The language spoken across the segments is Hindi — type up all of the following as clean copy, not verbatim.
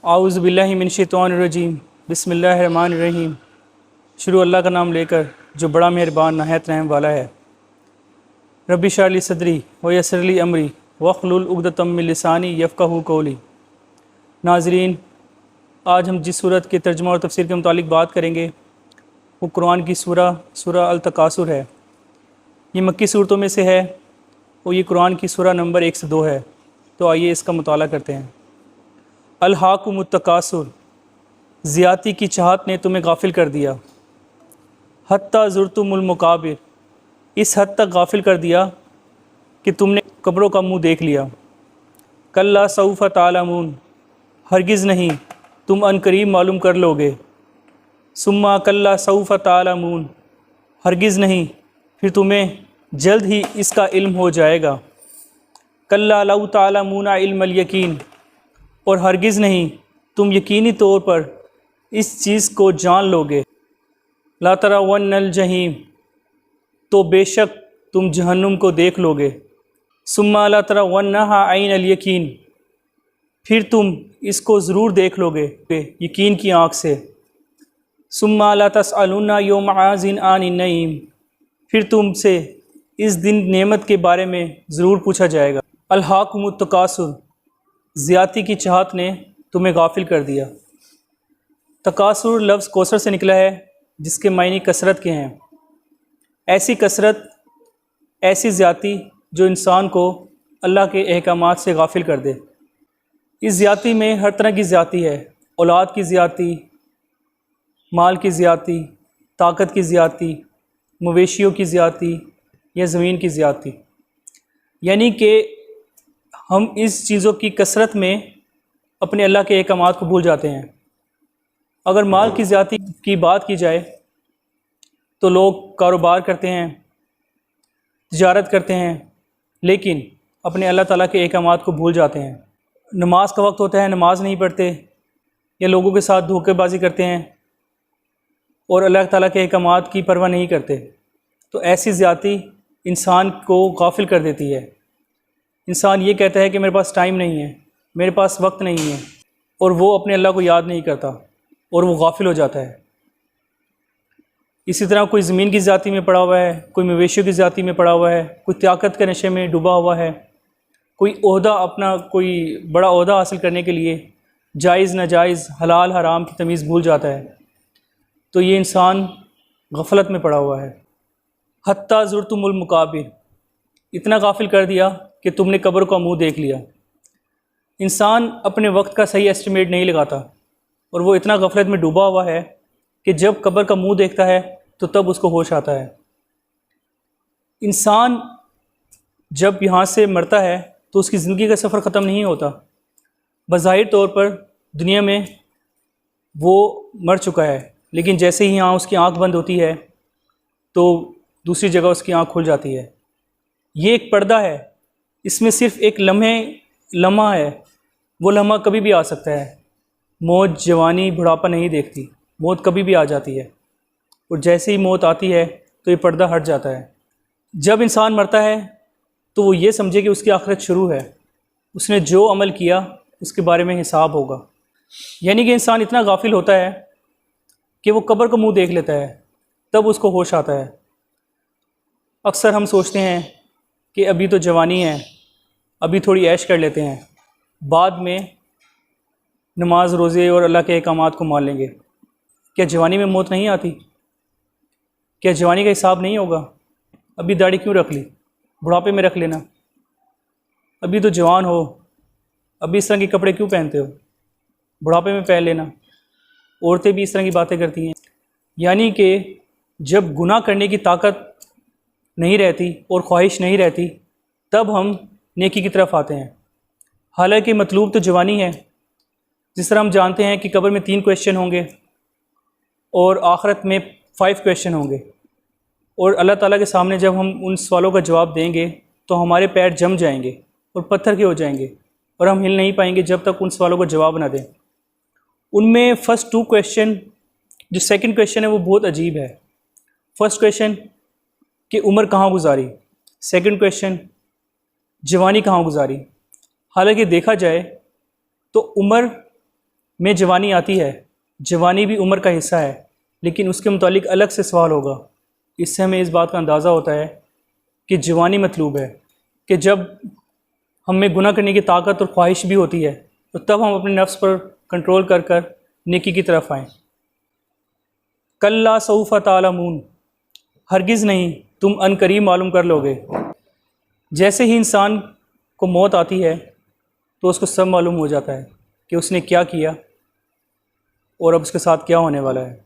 आऊज़ु बिल्लाहि मिन शैतानिर रजीम बिस्मिल्लाहिर रहमानिर रहीम। शुरू अल्लाह का नाम लेकर जो बड़ा मेहरबान नहायत रहम वाला है। रब्बि इश्रह ली सदरी व यस्सिर ली अमरी वहलुल उक़दतम मिन लिसानी यफ़क़हू क़ौली। नाज़रीन, आज हम जिस सूरत के तर्जुमा और तफसीर के मुतालिक बात करेंगे वो कुरान की सूरह अल-तकासुर है। ये मक्की सूरतों में से है और ये कुरान की सूरह नंबर 1 से 2 है। तो आइए इसका मुताला करते हैं। अल-हाकुमुत तकासुर, ज़ियादती की चाहत ने तुम्हें गाफिल कर दिया। हत्ता ज़ुरतुमुल मकाबिर, इस हद तक गाफिल कर दिया कि तुमने कब्रों का मुंह देख लिया। कल्ला सौफ़ तालमून, हरगिज़ नहीं तुम अनकरीब मालूम कर लोगे। सुम्मा कल्ला सौफ़ तालमून, हरगिज़ नहीं फिर तुम्हें जल्द ही इसका इल्म हो जाएगा। कल्ला लौ तालमूना इल्मल यकीन, और हरगिज़ नहीं तुम यकीनी तौर पर इस चीज़ को जान लोगे। ला तरावन्नल जहीम, तो बेशक तुम जहन्नुम को देख लोगे। सुम्मा ला तरावन्नहा ऐनल यकीन, फिर तुम इसको ज़रूर देख लोगे यकीन की आँख से। सुम्मा ला तसअलुन्ना यौमइज़िन अनिन नईम, फिर तुमसे इस दिन नेमत के बारे में ज़रूर पूछा जाएगा। अल-हाकुमुत तकासुर, ज़ियादती की चाहत ने तुम्हें गाफिल कर दिया। तकासुर लफ्ज़ कौसर से निकला है जिसके मायने कसरत के हैं। ऐसी कसरत, ऐसी ज़ियादती जो इंसान को अल्लाह के अहकामात से गाफिल कर दे। इस ज़ियादती में हर तरह की ज़ियादती है। औलाद की ज़ियादती, माल की ज़ियादती, ताकत की ज़ियादती, मवेशियों की ज़ियादती या ज़मीन की ज़ियादती। यानी कि हम इस चीज़ों की कसरत में अपने अल्लाह के अहकामात को भूल जाते हैं। अगर माल की ज़ियादती की बात की जाए तो लोग कारोबार करते हैं, तिजारत करते हैं, लेकिन अपने अल्लाह ताला के अहकामात को भूल जाते हैं। नमाज का वक्त होता है, नमाज नहीं पढ़ते या लोगों के साथ धोखेबाजी करते हैं और अल्लाह ताला के अहकामात की परवाह नहीं करते। तो ऐसी ज़ियादती इंसान को गाफिल कर देती है। इंसान ये कहता है कि मेरे पास टाइम नहीं है, मेरे पास वक्त नहीं है, और वो अपने अल्लाह को याद नहीं करता और वो गाफिल हो जाता है। इसी तरह कोई ज़मीन की ज़ियादती में पड़ा हुआ है, कोई मवेशियों की ज़ियादती में पड़ा हुआ है, कोई ताकत के नशे में डूबा हुआ है, कोई ओहदा, अपना कोई बड़ा ओहदा हासिल करने के लिए जायज़ नाजायज़, हलाल हराम की तमीज़ भूल जाता है। तो ये इंसान गफलत में पड़ा हुआ है। हत्ता ज़ुरतुमुल मकाबिर, इतना गाफिल कर दिया कि तुमने कब्र का मुंह देख लिया। इंसान अपने वक्त का सही एस्टिमेट नहीं लगाता और वो इतना गफलत में डूबा हुआ है कि जब कब्र का मुंह देखता है तो तब उसको होश आता है। इंसान जब यहाँ से मरता है तो उसकी ज़िंदगी का सफ़र ख़त्म नहीं होता। बज़ाहिर तौर पर दुनिया में वो मर चुका है, लेकिन जैसे ही यहाँ उसकी आँख बंद होती है तो दूसरी जगह उसकी आँख खुल जाती है। ये एक पर्दा है, इसमें सिर्फ़ एक लम्हा है। वो लम्हा कभी भी आ सकता है। मौत, जवानी, बुढ़ापा नहीं देखती, मौत कभी भी आ जाती है। और जैसे ही मौत आती है तो ये पर्दा हट जाता है। जब इंसान मरता है तो वो ये समझे कि उसकी आखिरत शुरू है। उसने जो अमल किया उसके बारे में हिसाब होगा। यानी कि इंसान इतना गाफिल होता है कि वो कब्र का मुंह देख लेता है, तब उसको होश आता है। अक्सर हम सोचते हैं कि अभी तो जवानी है, अभी थोड़ी ऐश कर लेते हैं, बाद में नमाज, रोज़े और अल्लाह के अहकामात को मान लेंगे। क्या जवानी में मौत नहीं आती? क्या जवानी का हिसाब नहीं होगा? अभी दाढ़ी क्यों रख ली, बुढ़ापे में रख लेना। अभी तो जवान हो, अभी इस तरह के कपड़े क्यों पहनते हो, बुढ़ापे में पहन लेना। औरतें भी इस तरह की बातें करती हैं। यानी कि जब गुनाह करने की ताकत नहीं रहती और ख्वाहिश नहीं रहती तब हम नेकी की तरफ आते हैं। हालांकि मतलूब तो जवानी है। जिस तरह हम जानते हैं कि कब्र में 3 क्वेश्चन होंगे और आखिरत में 5 क्वेश्चन होंगे, और अल्लाह ताला के सामने जब हम उन सवालों का जवाब देंगे तो हमारे पैर जम जाएंगे और पत्थर के हो जाएंगे और हम हिल नहीं पाएंगे जब तक उन सवालों का जवाब ना दें। उनमें फ़र्स्ट 2 क्वेश्चन, जो सेकंड क्वेश्चन है वो बहुत अजीब है। फ़र्स्ट क्वेश्चन कि उम्र कहाँ गुजारी, सेकंड क्वेश्चन जवानी कहाँ गुजारी। हालांकि देखा जाए तो उम्र में जवानी आती है, जवानी भी उम्र का हिस्सा है, लेकिन उसके मुतालिक अलग से सवाल होगा। इससे हमें इस बात का अंदाज़ा होता है कि जवानी मतलूब है कि जब हम में गुनाह करने की ताकत और ख्वाहिश भी होती है, तो तब हम अपने नफ्स पर कंट्रोल कर कर नेकी की तरफ आएँ। कल्ला सौफ तालमून, हरगिज़ नहीं, तुम अनकरीब मालूम कर लोगे। जैसे ही इंसान को मौत आती है तो उसको सब मालूम हो जाता है कि उसने क्या किया और अब उसके साथ क्या होने वाला है।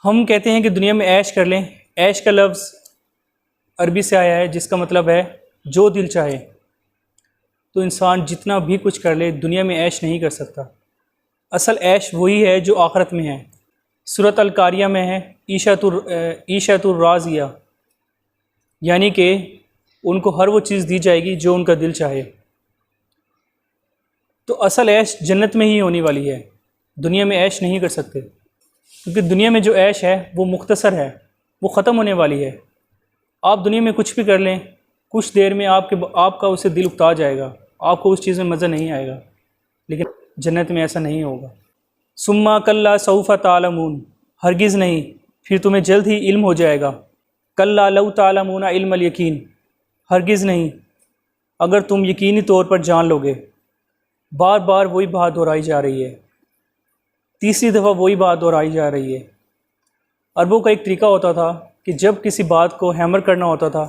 हम कहते हैं कि दुनिया में ऐश कर लें। ऐश का लफ्ज़ अरबी से आया है जिसका मतलब है जो दिल चाहे। तो इंसान जितना भी कुछ कर ले दुनिया में ऐश नहीं कर सकता। असल ऐश वही है जो आखिरत में है। सूरत अल-कारिया में है ईशतुर राज़िया, यानी कि उनको हर वो चीज़ दी जाएगी जो उनका दिल चाहे। तो असल ऐश जन्नत में ही होने वाली है, दुनिया में ऐश नहीं कर सकते, क्योंकि दुनिया में जो ऐश है वो मुख्तसर है, वो ख़त्म होने वाली है। आप दुनिया में कुछ भी कर लें, कुछ देर में आपका उससे दिल उकता जाएगा, आपको उस चीज़ में मज़ा नहीं आएगा, लेकिन जन्नत में ऐसा नहीं होगा। सुम्मा कल्ला सौफ़ा तालमून, हरगिज़ नहीं, फिर तुम्हें जल्द ही इल्म हो जाएगा। कल्ला लौ तालमूना इल्मल यकीन, हरगिज़ नहीं, अगर तुम यकीनी तौर पर जान लोगे। बार बार वही बात दोहराई जा रही है, तीसरी दफ़ा वही बात दोहराई जा रही है। अरबों का एक तरीका होता था कि जब किसी बात को हैमर करना होता था,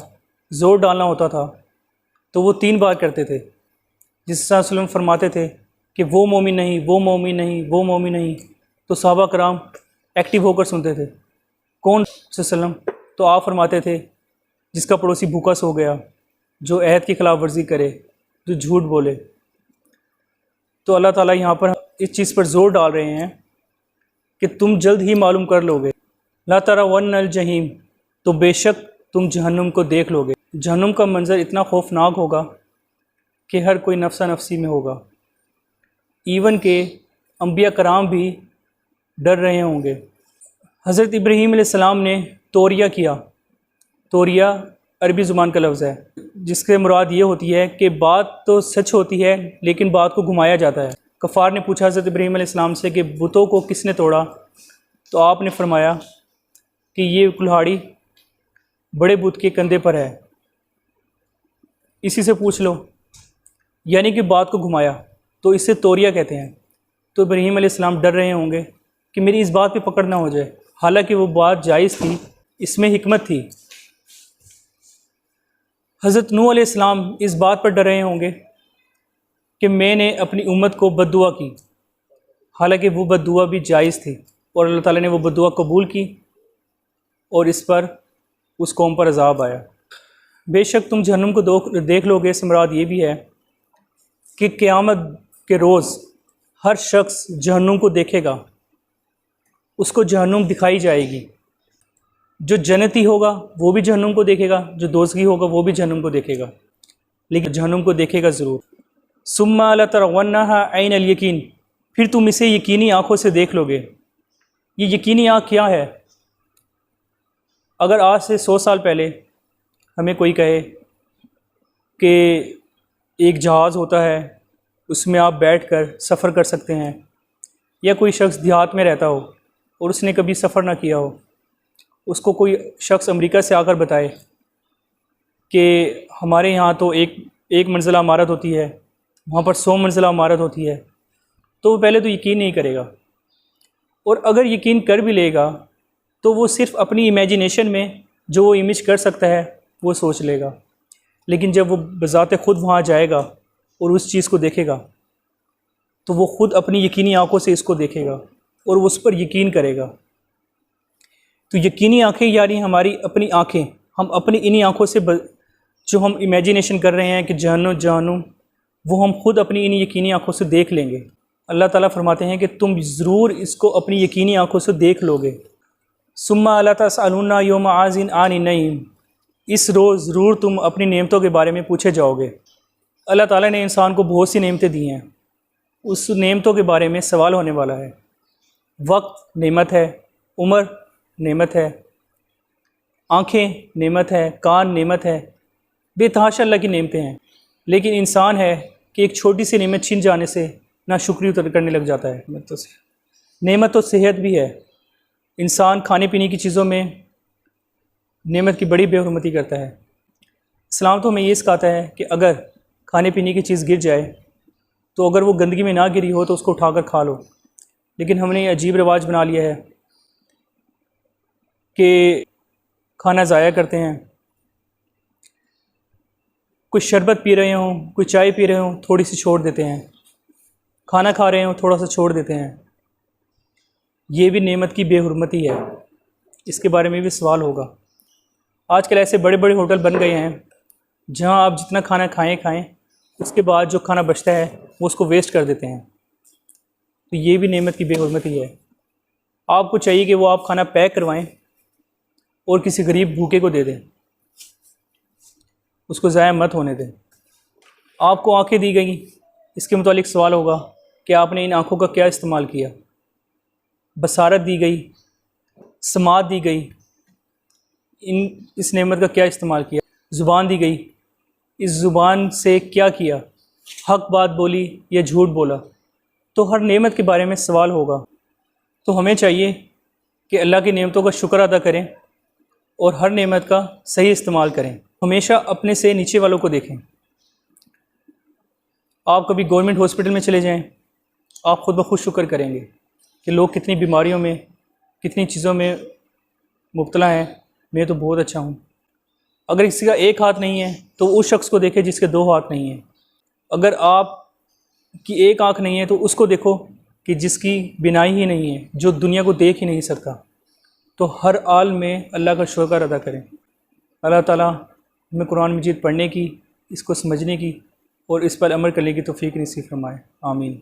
ज़ोर डालना होता था, तो वो 3 बार करते थे। जिस तरह सल्लल्लाहु फरमाते थे कि वो मोमिन नहीं, वो मोमिन नहीं, वो मोमिन नहीं, तो सहाबा कराम एक्टिव होकर सुनते थे। कौन सल्लम? तो आप फरमाते थे जिसका पड़ोसी भूखा सो गया, जो अहद की खिलाफ वर्जी करे, जो झूठ बोले। तो अल्लाह ताला यहाँ पर इस चीज़ पर ज़ोर डाल रहे हैं कि तुम जल्द ही मालूम कर लोगे। ला तरावन्नल जहीम, तो बेशक तुम जहन्नुम को देख लोगे। जहन्नुम का मंज़र इतना खौफनाक होगा कि हर कोई नफ्सा नफसी में होगा। इवन के अंबिया कराम भी डर रहे होंगे। हज़रत इब्राहीम अलैहिस्सलाम ने तोरिया किया। तोरिया अरबी ज़ुबान का लफ्ज़ है, जिसके मुराद ये होती है कि बात तो सच होती है लेकिन बात को घुमाया जाता है। कफ़ार ने पूछा हज़रत इब्राहीम अलैहिस्सलाम से कि बुतों को किसने तोड़ा? तो आपने फरमाया कि ये कुल्हाड़ी बड़े बुत के कंधे पर है, इसी से पूछ लो, यानी कि बात को घुमाया, तो इसे तोरिया कहते हैं। तो इब्राहीम अलैहिस्सलाम डर रहे होंगे कि मेरी इस बात पे पकड़ ना हो जाए, हालांकि वो बात जायज़ थी, इसमें हिकमत थी। हज़रत नूह अलैहिस्सलाम इस बात पर डर रहे होंगे कि मैंने अपनी उम्मत को बद्दुआ की, हालांकि वो बद्दुआ भी जायज़ थी और अल्लाह ताला ने वो बद्दुआ कबूल की और इस पर उस कौम पर अज़ाब आया। बेशक तुम जहन्नुम को देख लोगे, से मुराद ये भी है कि क़यामत के रोज़ हर शख्स जहन्नुम को देखेगा, उसको जहन्नुम दिखाई जाएगी। जो जन्नती होगा वो भी जहन्नुम को देखेगा, जो दोज़खी होगा वो भी जहन्नुम को देखेगा, लेकिन जहन्नुम को देखेगा ज़रूर। सुम्मा ला तरवन्नहा ऐनल यकीन, फिर तुम इसे यकीनी आँखों से देख लोगे। ये यकीनी आँख क्या है? अगर आज से 100 साल पहले हमें कोई कहे कि एक जहाज़ होता है, उसमें आप बैठकर सफ़र कर सकते हैं, या कोई शख्स देहात में रहता हो और उसने कभी सफ़र ना किया हो, उसको कोई शख्स अमेरिका से आकर बताए कि हमारे यहाँ तो एक मंजिला इमारत होती है, वहाँ पर 100 मंजिला इमारत होती है, तो वो पहले तो यकीन नहीं करेगा, और अगर यकीन कर भी लेगा तो वो सिर्फ़ अपनी इमेजिनेशन में जो वो इमेज कर सकता है वो सोच लेगा। लेकिन जब वो बज़ाते ख़ुद वहाँ जाएगा और उस चीज़ को देखेगा तो वो ख़ुद अपनी यकीनी आँखों से इसको देखेगा और उस पर यकीन करेगा। तो यकीनी आँखें यानी हमारी अपनी आँखें, हम अपनी इन्हीं आँखों से जो हम इमेजिनेशन कर रहे हैं कि जहन्नुम, वो हम ख़ुद अपनी इन्हीं यकीनी आँखों से देख लेंगे। अल्लाह ताला फरमाते हैं कि तुम ज़रूर इसको अपनी यकीनी आँखों से देख लोगे। सुम्मा ला तसअलुना यौम आज़िन आनि नईम, इस रोज़ ज़रूर तुम अपनी नेमतों के बारे में पूछे जाओगे। अल्लाह ताला ने इंसान को बहुत सी नेमतें दी हैं, उस नेमतों के बारे में सवाल होने वाला है। वक्त नेमत है, उम्र नेमत है, आँखें नेमत है, कान नेमत है, बेतहाशा अल्लाह की नेमतें हैं। लेकिन इंसान है कि एक छोटी सी नेमत छिन जाने से ना शुक्र उतर करने लग जाता है। नेमत तो सेहत भी है। इंसान खाने पीने की चीज़ों में नेमत की बड़ी बेहुरमती करता है। इस्लाम तो हमें ये सिखाता है कि अगर खाने पीने की चीज़ गिर जाए तो अगर वो गंदगी में ना गिरी हो तो उसको उठाकर खा लो, लेकिन हमने ये अजीब रिवाज बना लिया है कि खाना ज़ाया करते हैं। कुछ शरबत पी रहे हों, कोई चाय पी रहे हों, थोड़ी सी छोड़ देते हैं। खाना खा रहे हों, थोड़ा सा छोड़ देते हैं। ये भी नेमत की बेहुरमती है। इसके बारे में भी सवाल होगा। आजकल ऐसे बड़े बड़े होटल बन गए हैं जहां आप जितना खाना खाएं, उसके बाद जो खाना बचता है वो उसको वेस्ट कर देते हैं। तो ये भी नेमत की बेहुरमती है। आपको चाहिए कि वो आप खाना पैक करवाएं और किसी गरीब भूखे को दे दें, उसको ज़ाया मत होने दें। आपको आंखें दी गई, इसके मुतालिक सवाल होगा कि आपने इन आँखों का क्या इस्तेमाल किया। बसारत दी गई, समात दी गई, इस नेमत का क्या इस्तेमाल किया। ज़ुबान दी गई, इस ज़ुबान से क्या किया, हक बात बोली या झूठ बोला। तो हर नेमत के बारे में सवाल होगा। तो हमें चाहिए कि अल्लाह की नेमतों का शुक्र अदा करें और हर नेमत का सही इस्तेमाल करें। हमेशा अपने से नीचे वालों को देखें। आप कभी गवर्नमेंट हॉस्पिटल में चले जाएं, आप ख़ुद ब खुद शुक्र करेंगे कि लोग कितनी बीमारियों में, कितनी चीज़ों में मुब्तला हैं, मैं तो बहुत अच्छा हूँ। अगर किसी का एक हाथ नहीं है तो उस शख्स को देखें जिसके दो हाथ नहीं हैं। अगर आप की एक आँख नहीं है तो उसको देखो कि जिसकी बिनाई ही नहीं है, जो दुनिया को देख ही नहीं सकता। तो हर हाल में अल्लाह का शुक्र अदा करें। अल्लाह ताला हमें कुरान मजीद पढ़ने की, इसको समझने की और इस पर अमल करने की तौफीक नसीब फरमाए। आमीन।